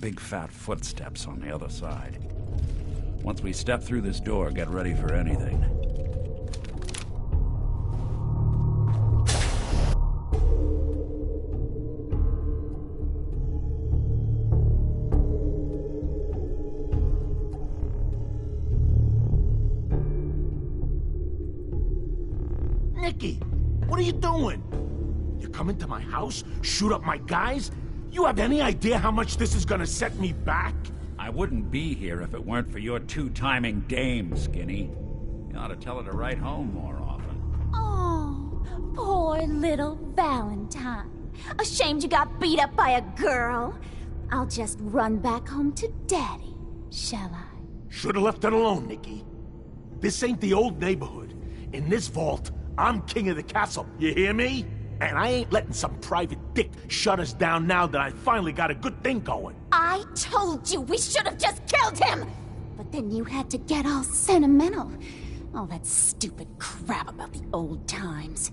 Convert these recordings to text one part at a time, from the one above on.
Big fat footsteps on the other side. Once we step through this door, get ready for anything. Nicky, what are you doing? You come into my house, shoot up my guys? You have any idea how much this is gonna set me back? I wouldn't be here if it weren't for your two-timing dame, Skinny. You ought to tell her to write home more often. Oh, poor little Valentine. Ashamed you got beat up by a girl? I'll just run back home to Daddy, shall I? Should've left it alone, Nicky. This ain't the old neighborhood. In this vault, I'm king of the castle, you hear me? And I ain't letting some private dick shut us down now that I finally got a good thing going. I told you we should have just killed him! But then you had to get all sentimental. All that stupid crap about the old times.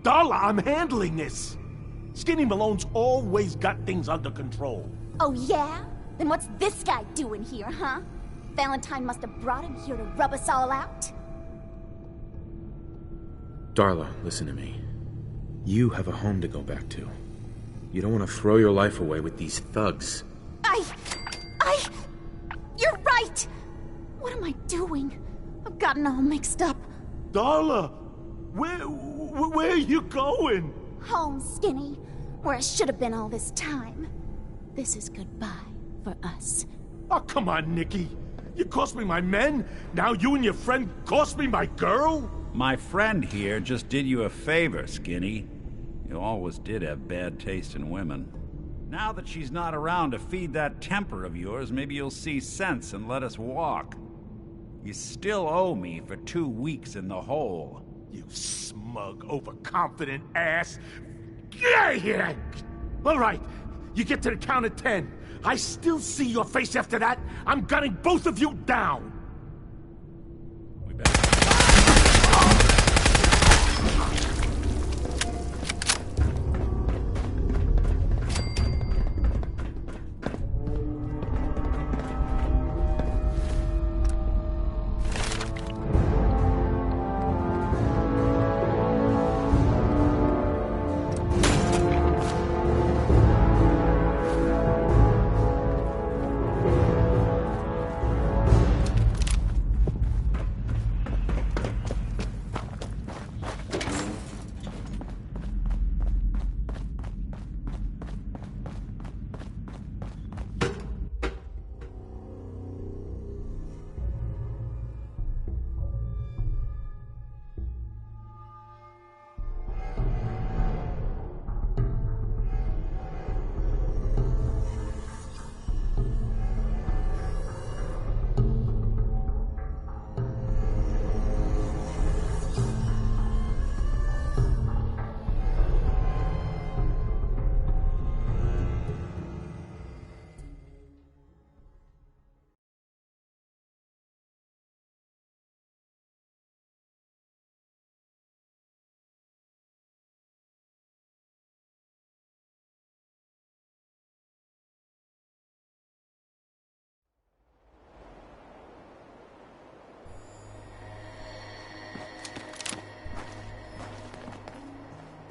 Darla, I'm handling this. Skinny Malone's always got things under control. Oh yeah? Then what's this guy doing here, huh? Valentine must have brought him here to rub us all out? Darla, listen to me. You have a home to go back to. You don't want to throw your life away with these thugs. You're right! What am I doing? I've gotten all mixed up. Darla, where are you going? Home, Skinny, where I should have been all this time. This is goodbye for us. Oh, come on, Nicky. You cost me my men, now you and your friend cost me my girl? My friend here just did you a favor, Skinny. You always did have bad taste in women. Now that she's not around to feed that temper of yours, maybe you'll see sense and let us walk. You still owe me for 2 weeks in the hole. You smug, overconfident ass. Get out of here! All right, you get to the count of 10. I still see your face after that. I'm gunning both of you down. We better...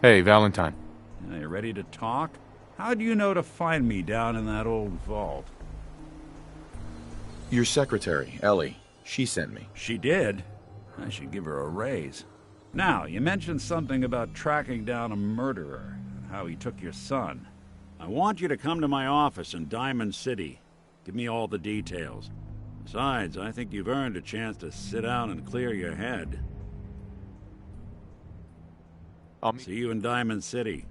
Hey, Valentine. Are you ready to talk? How do you know to find me down in that old vault? Your secretary, Ellie. She sent me. She did? I should give her a raise. Now, you mentioned something about tracking down a murderer and how he took your son. I want you to come to my office in Diamond City. Give me all the details. Besides, I think you've earned a chance to sit down and clear your head. I'll See you in Diamond City.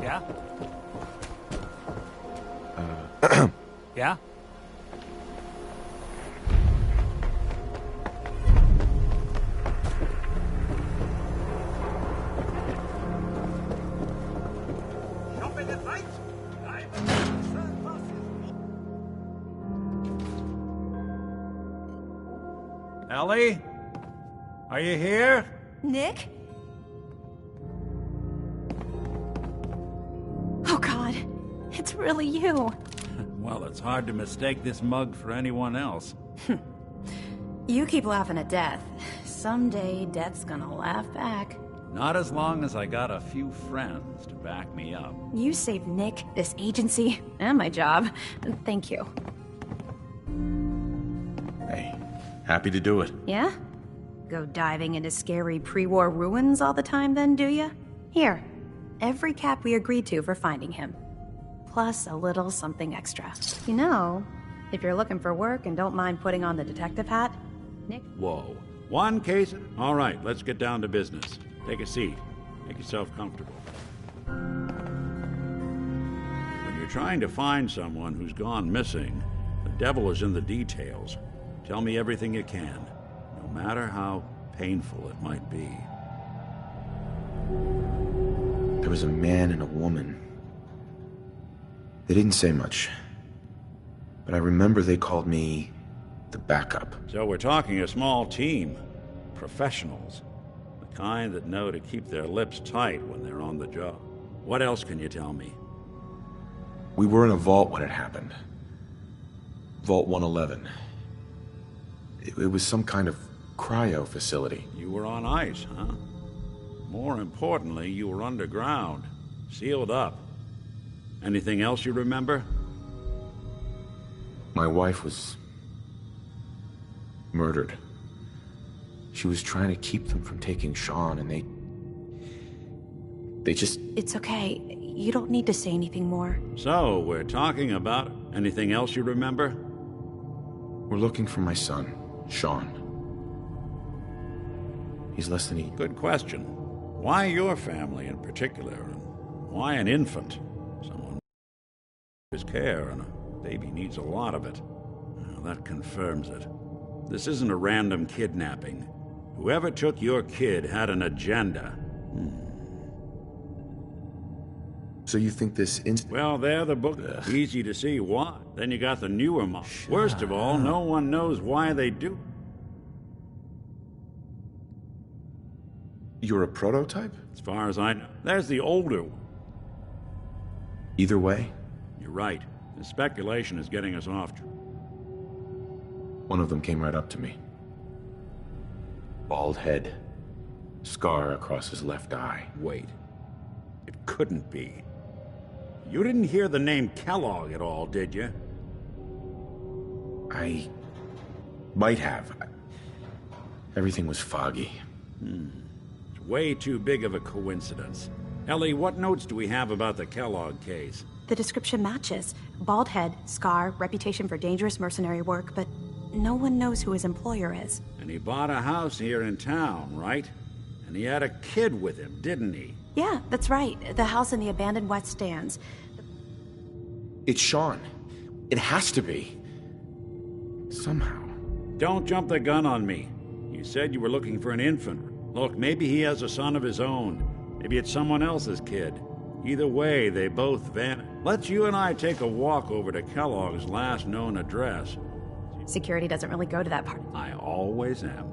Yeah? Yeah? Ellie? Are you here? Nick? Oh God, it's really you. Well, it's hard to mistake this mug for anyone else. You keep laughing at death. Someday, death's gonna laugh back. Not as long as I got a few friends to back me up. You saved Nick, this agency, and my job. Thank you. Hey, happy to do it. Yeah? Go diving into scary pre-war ruins all the time then, do ya? Here, every cap we agreed to for finding him. Plus a little something extra. You know, if you're looking for work and don't mind putting on the detective hat, Nick... Whoa. One case? All right, let's get down to business. Take a seat. Make yourself comfortable. When you're trying to find someone who's gone missing, the devil is in the details. Tell me everything you can, no matter how painful it might be. There was a man and a woman. They didn't say much, but I remember they called me the backup. So we're talking a small team. Professionals. The kind that know to keep their lips tight when they're on the job. What else can you tell me? We were in a vault when it happened. Vault 111. It was some kind of cryo facility. You were on ice, huh? More importantly, you were underground, sealed up. Anything else you remember? My wife was murdered. She was trying to keep them from taking Sean, and they just... It's okay. You don't need to say anything more. So, we're talking about anything else you remember? We're looking for my son, Sean. He's less than Good question. Why your family in particular? And why an infant? Someone his care, and a baby needs a lot of it. Well, that confirms it. This isn't a random kidnapping. Whoever took your kid had an agenda. So you think this Well, there the book. Ugh. Easy to see why. Then you got the newer model. Worst of all, no one knows why they do. You're a prototype? As far as I know. There's the older one. Either way, You're right. The speculation is getting us off. one of them came right up to me. Bald head. Scar across his left eye. Wait. It couldn't be. You didn't hear the name Kellogg at all, did you? I might have. Everything was foggy. It's way too big of a coincidence. Ellie, what notes do we have about the Kellogg case? The description matches. Bald head, scar, reputation for dangerous mercenary work, but no one knows who his employer is. And he bought a house here in town, right? And he had a kid with him, didn't he? Yeah, that's right. The house in the abandoned West Stands. It's Sean. It has to be. Somehow. Don't jump the gun on me. You said you were looking for an infant. Look, maybe he has a son of his own. Maybe it's someone else's kid. Either way, they both vanished. Let's you and I take a walk over to Kellogg's last known address. Security doesn't really go to that part. I always am.